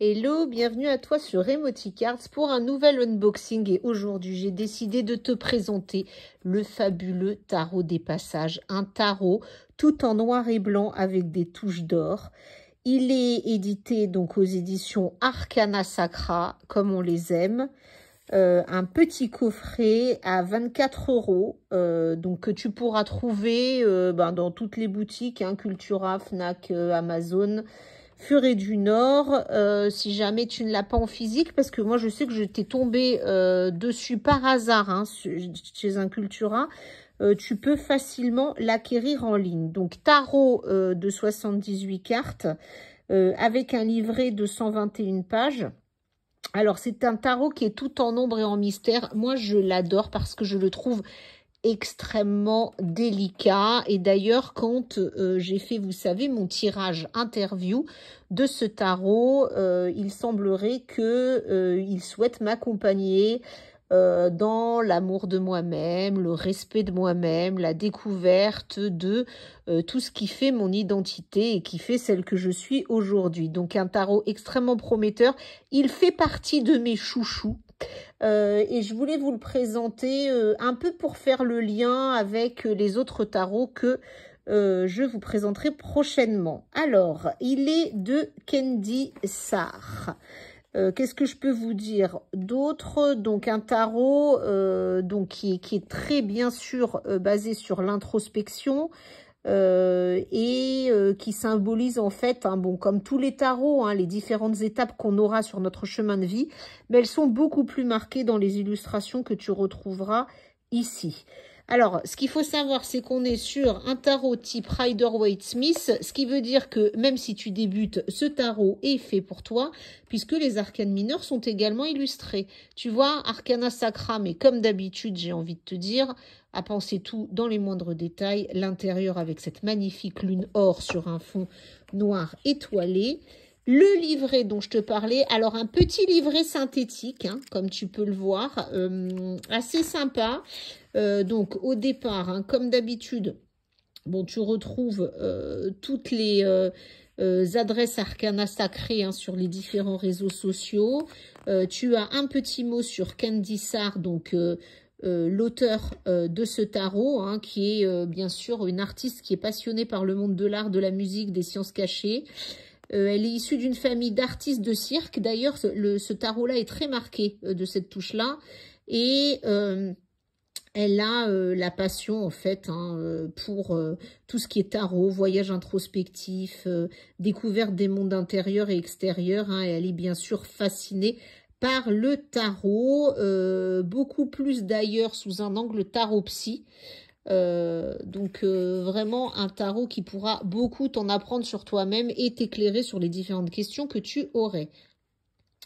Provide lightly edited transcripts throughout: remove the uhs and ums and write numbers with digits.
Hello, bienvenue à toi sur Emoticards pour un nouvel unboxing et aujourd'hui j'ai décidé de te présenter le fabuleux tarot des passages, un tarot tout en noir et blanc avec des touches d'or. Il est édité donc aux éditions Arcana Sacra comme on les aime. Un petit coffret à 24 €, donc que tu pourras trouver dans toutes les boutiques, hein, Cultura, Fnac, Amazon, Furet du Nord, si jamais tu ne l'as pas en physique, parce que moi je sais que je t'ai tombé dessus par hasard, hein, chez un Cultura. Tu peux facilement l'acquérir en ligne. Donc tarot de 78 cartes avec un livret de 121 pages. Alors, c'est un tarot qui est tout en ombre et en mystère. Moi, je l'adore parce que je le trouve extrêmement délicat. Et d'ailleurs, quand j'ai fait, vous savez, mon tirage interview de ce tarot, il semblerait que il souhaite m'accompagner dans l'amour de moi-même, le respect de moi-même, la découverte de tout ce qui fait mon identité et qui fait celle que je suis aujourd'hui. Donc un tarot extrêmement prometteur. Il fait partie de mes chouchous. Et je voulais vous le présenter un peu pour faire le lien avec les autres tarots que je vous présenterai prochainement. Alors, il est de Kendi Sarr. Qu'est-ce que je peux vous dire d'autre? Donc un tarot donc qui est très bien sûr basé sur l'introspection qui symbolise en fait, hein, bon, comme tous les tarots, hein, les différentes étapes qu'on aura sur notre chemin de vie, mais elles sont beaucoup plus marquées dans les illustrations que tu retrouveras ici. Alors, ce qu'il faut savoir, c'est qu'on est sur un tarot type Rider-Waite-Smith, ce qui veut dire que même si tu débutes, ce tarot est fait pour toi, puisque les arcanes mineures sont également illustrés. Tu vois, Arcana Sacra, mais comme d'habitude, j'ai envie de te dire, à penser tout dans les moindres détails, l'intérieur avec cette magnifique lune or sur un fond noir étoilé. Le livret dont je te parlais, alors un petit livret synthétique, hein, comme tu peux le voir, assez sympa. Donc au départ, hein, comme d'habitude, bon, tu retrouves toutes les adresses Arcana sacrées, hein, sur les différents réseaux sociaux. Tu as un petit mot sur Kendi Sarr, donc l'auteur de ce tarot, hein, qui est bien sûr une artiste qui est passionnée par le monde de l'art, de la musique, des sciences cachées. Elle est issue d'une famille d'artistes de cirque. D'ailleurs, ce tarot-là est très marqué de cette touche-là. Et elle a la passion, en fait, hein, pour tout ce qui est tarot, voyage introspectif, découverte des mondes intérieurs et extérieurs. Hein, et elle est bien sûr fascinée par le tarot, beaucoup plus d'ailleurs sous un angle tarot psy. Donc vraiment un tarot qui pourra beaucoup t'en apprendre sur toi-même et t'éclairer sur les différentes questions que tu aurais.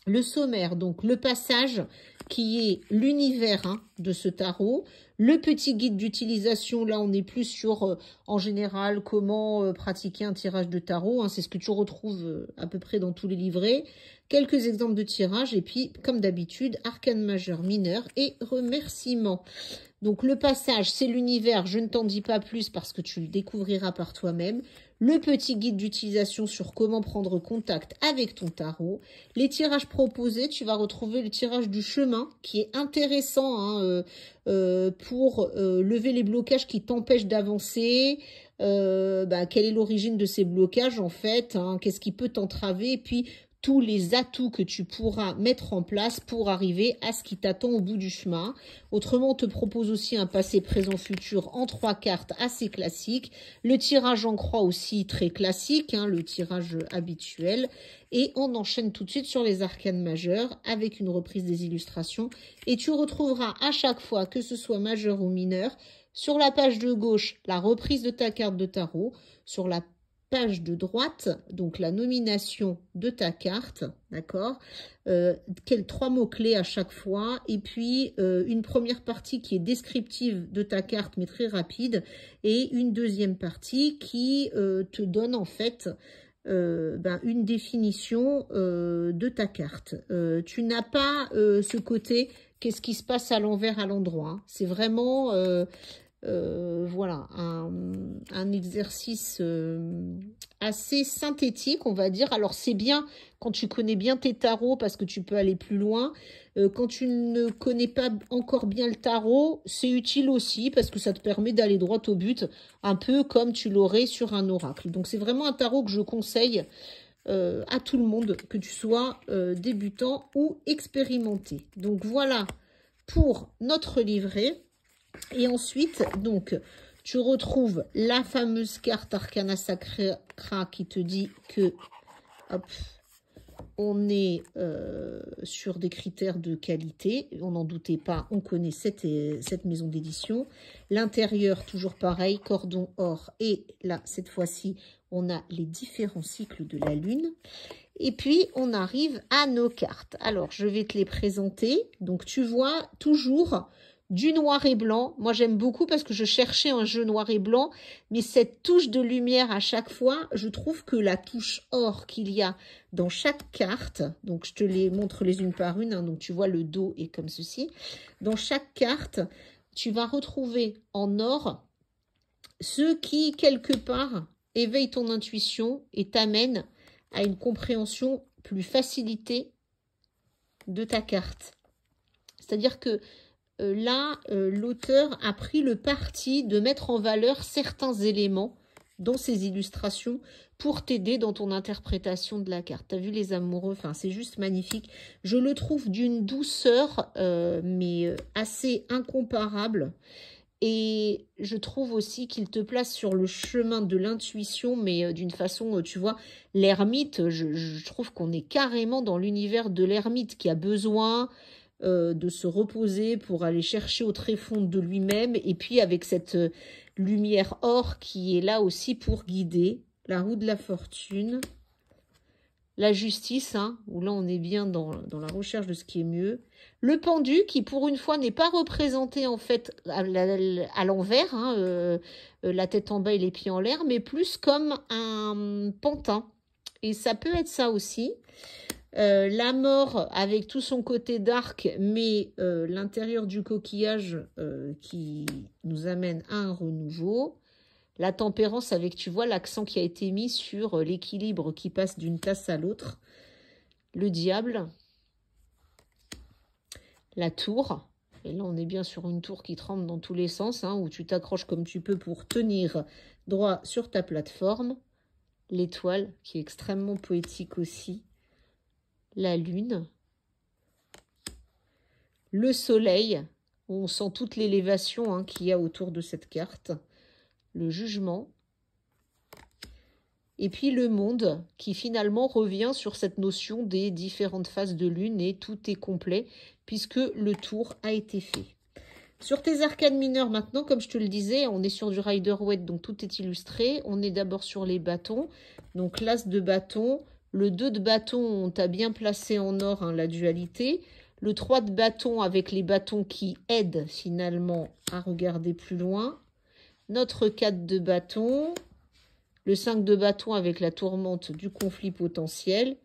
Le sommaire, donc le passage qui est l'univers, hein, de ce tarot. Le petit guide d'utilisation, là on est plus sur en général comment pratiquer un tirage de tarot, hein, c'est ce que tu retrouves à peu près dans tous les livrets. Quelques exemples de tirage et puis comme d'habitude arcane majeur, mineur et remerciements. Donc le passage, c'est l'univers, je ne t'en dis pas plus parce que tu le découvriras par toi-même. Le petit guide d'utilisation sur comment prendre contact avec ton tarot. Les tirages proposés, tu vas retrouver le tirage du chemin qui est intéressant, hein, pour lever les blocages qui t'empêchent d'avancer. Quelle est l'origine de ces blocages en fait, hein, qu'est-ce qui peut t'entraver et puis tous les atouts que tu pourras mettre en place pour arriver à ce qui t'attend au bout du chemin. Autrement, on te propose aussi un passé, présent, futur en 3 cartes assez classique. Le tirage en croix aussi très classique, hein, le tirage habituel. Et on enchaîne tout de suite sur les arcanes majeures avec une reprise des illustrations. Et tu retrouveras à chaque fois, que ce soit majeur ou mineur, sur la page de gauche, la reprise de ta carte de tarot. Sur la page de droite, donc la nomination de ta carte, d'accord, 3 mots-clés à chaque fois, et puis une première partie qui est descriptive de ta carte, mais très rapide, et une deuxième partie qui te donne en fait une définition de ta carte. Tu n'as pas ce côté, qu'est-ce qui se passe à l'envers, à l'endroit, hein. C'est vraiment voilà, un exercice assez synthétique, on va dire. Alors, c'est bien quand tu connais bien tes tarots parce que tu peux aller plus loin. Quand tu ne connais pas encore bien le tarot, c'est utile aussi parce que ça te permet d'aller droit au but, un peu comme tu l'aurais sur un oracle. Donc, c'est vraiment un tarot que je conseille à tout le monde, que tu sois débutant ou expérimenté. Donc, voilà pour notre livret. Et ensuite, donc, tu retrouves la fameuse carte Arcana Sacra qui te dit que, hop, on est sur des critères de qualité. On n'en doutait pas, on connaît cette maison d'édition. L'intérieur, toujours pareil, cordon or. Et là, cette fois-ci, on a les différents cycles de la Lune. Et puis, on arrive à nos cartes. Alors, je vais te les présenter. Donc, tu vois toujours du noir et blanc. Moi, j'aime beaucoup parce que je cherchais un jeu noir et blanc. Mais cette touche de lumière à chaque fois, je trouve que la touche or qu'il y a dans chaque carte, donc je te les montre les unes par une, hein, donc tu vois le dos est comme ceci. Dans chaque carte, tu vas retrouver en or ce qui, quelque part, éveille ton intuition et t'amène à une compréhension plus facilitée de ta carte. C'est-à-dire que là, l'auteur a pris le parti de mettre en valeur certains éléments dans ses illustrations pour t'aider dans ton interprétation de la carte. Tu as vu les amoureux, enfin, c'est juste magnifique. Je le trouve d'une douceur, mais assez incomparable. Et je trouve aussi qu'il te place sur le chemin de l'intuition, mais d'une façon, tu vois, l'ermite, je trouve qu'on est carrément dans l'univers de l'ermite qui a besoin de se reposer pour aller chercher au tréfonds de lui-même. Et puis avec cette lumière or qui est là aussi pour guider. La roue de la fortune. La justice, hein, où là on est bien dans la recherche de ce qui est mieux. Le pendu qui pour une fois n'est pas représenté en fait à l'envers, hein, la tête en bas et les pieds en l'air, mais plus comme un pantin. Et ça peut être ça aussi. La mort avec tout son côté dark, mais l'intérieur du coquillage qui nous amène à un renouveau. La tempérance avec, tu vois, l'accent qui a été mis sur l'équilibre qui passe d'une tasse à l'autre. Le diable. La tour. Et là, on est bien sur une tour qui tremble dans tous les sens, hein, où tu t'accroches comme tu peux pour tenir droit sur ta plateforme. L'étoile, qui est extrêmement poétique aussi. La lune. Le soleil, où on sent toute l'élévation hein, qu'il y a autour de cette carte. Le jugement. Et puis le monde qui finalement revient sur cette notion des différentes phases de lune et tout est complet puisque le tour a été fait. Sur tes arcanes mineures maintenant, comme je te le disais, on est sur du Rider-Waite, donc tout est illustré. On est d'abord sur les bâtons, donc l'as de bâton, le 2 de bâton, on t'a bien placé en or hein, la dualité. Le 3 de bâton avec les bâtons qui aident finalement à regarder plus loin. Notre 4 de bâton. Le 5 de bâton avec la tourmente du conflit potentiel.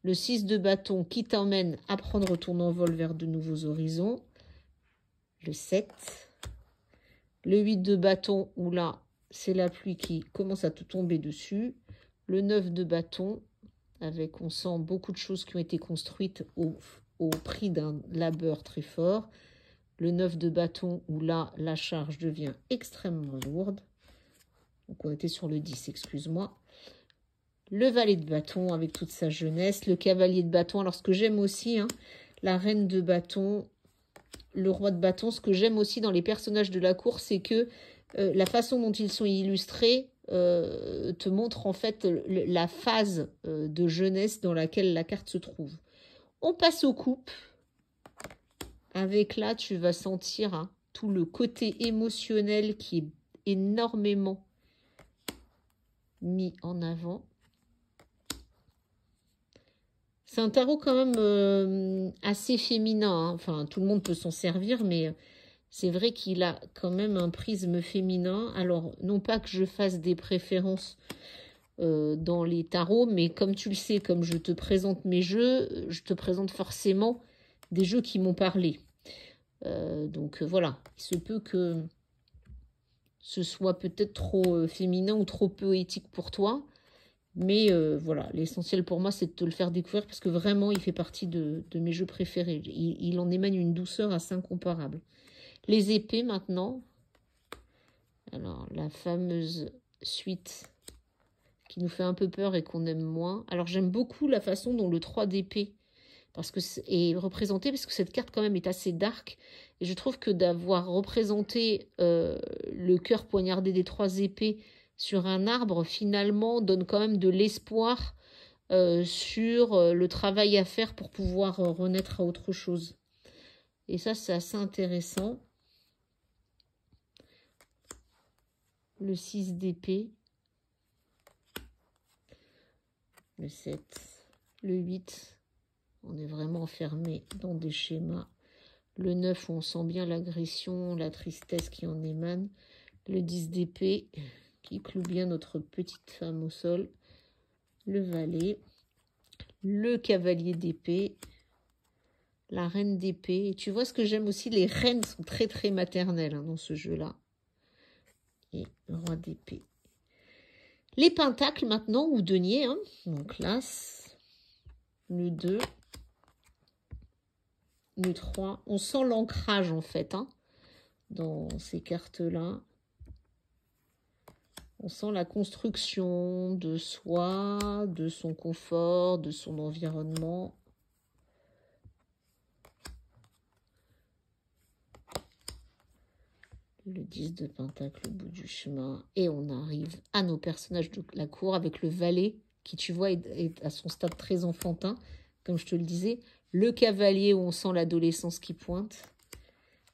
Le 6 de bâton qui t'emmène à prendre ton envol vers de nouveaux horizons. Le 7. Le 8 de bâton où là, c'est la pluie qui commence à te tomber dessus. Le 9 de bâton avec, on sent, beaucoup de choses qui ont été construites au prix d'un labeur très fort. Le 9 de bâton où là, la charge devient extrêmement lourde. Donc, on était sur le 10, excuse-moi. Le valet de bâton avec toute sa jeunesse. Le cavalier de bâton. Alors, ce que j'aime aussi, hein, la reine de bâton, le roi de bâton. Ce que j'aime aussi dans les personnages de la cour, c'est que la façon dont ils sont illustrés te montre en fait la phase de jeunesse dans laquelle la carte se trouve. On passe aux coupes. Avec là, tu vas sentir hein, tout le côté émotionnel qui est énormément mis en avant. C'est un tarot quand même assez féminin. Hein. Enfin, tout le monde peut s'en servir, mais c'est vrai qu'il a quand même un prisme féminin. Alors, non pas que je fasse des préférences dans les tarots, mais comme tu le sais, comme je te présente mes jeux, je te présente forcément des jeux qui m'ont parlé. Donc, voilà. Il se peut que ce soit peut-être trop féminin ou trop poétique pour toi. Mais voilà, l'essentiel pour moi, c'est de te le faire découvrir parce que vraiment, il fait partie de mes jeux préférés. Il en émane une douceur assez incomparable. Les épées, maintenant. Alors, la fameuse suite qui nous fait un peu peur et qu'on aime moins. Alors, j'aime beaucoup la façon dont le 3 d'épée est représenté parce que cette carte, quand même, est assez dark. Et je trouve que d'avoir représenté le cœur poignardé des 3 épées sur un arbre, finalement, donne quand même de l'espoir sur le travail à faire pour pouvoir renaître à autre chose. Et ça, c'est assez intéressant. Le 6 d'épée. Le 7. Le 8. On est vraiment enfermé dans des schémas. Le 9, on sent bien l'agression, la tristesse qui en émane. Le 10 d'épée, qui cloue bien notre petite femme au sol. Le valet. Le cavalier d'épée. La reine d'épée. Et tu vois ce que j'aime aussi, les reines sont très très maternelles dans ce jeu-là. Et le roi d'épée. Les pentacles maintenant, ou deniers. Donc l'as. Le 2. Le 3. On sent l'ancrage en fait dans ces cartes-là. On sent la construction de soi, de son confort, de son environnement. Le 10 de pentacle au bout du chemin. Et on arrive à nos personnages de la cour avec le valet qui, tu vois, est à son stade très enfantin, comme je te le disais. Le cavalier où on sent l'adolescence qui pointe.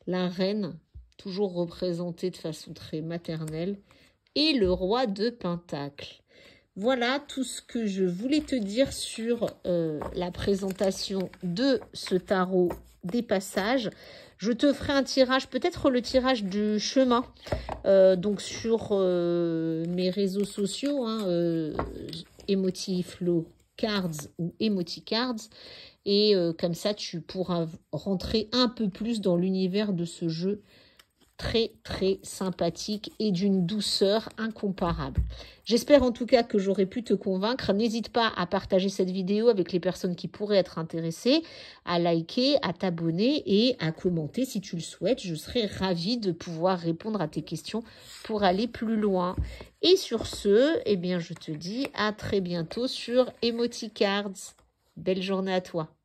La reine, toujours représentée de façon très maternelle. Et le roi de pentacle. Voilà tout ce que je voulais te dire sur la présentation de ce tarot des passages. Je te ferai un tirage, peut-être le tirage du chemin, donc sur mes réseaux sociaux, Emotiflow Cards ou Emoticards. Et comme ça, tu pourras rentrer un peu plus dans l'univers de ce jeu très très sympathique et d'une douceur incomparable. J'espère en tout cas que j'aurai pu te convaincre. N'hésite pas à partager cette vidéo avec les personnes qui pourraient être intéressées, à liker, à t'abonner et à commenter si tu le souhaites. Je serai ravie de pouvoir répondre à tes questions pour aller plus loin. Et sur ce, eh bien, je te dis à très bientôt sur Emoticards. Belle journée à toi.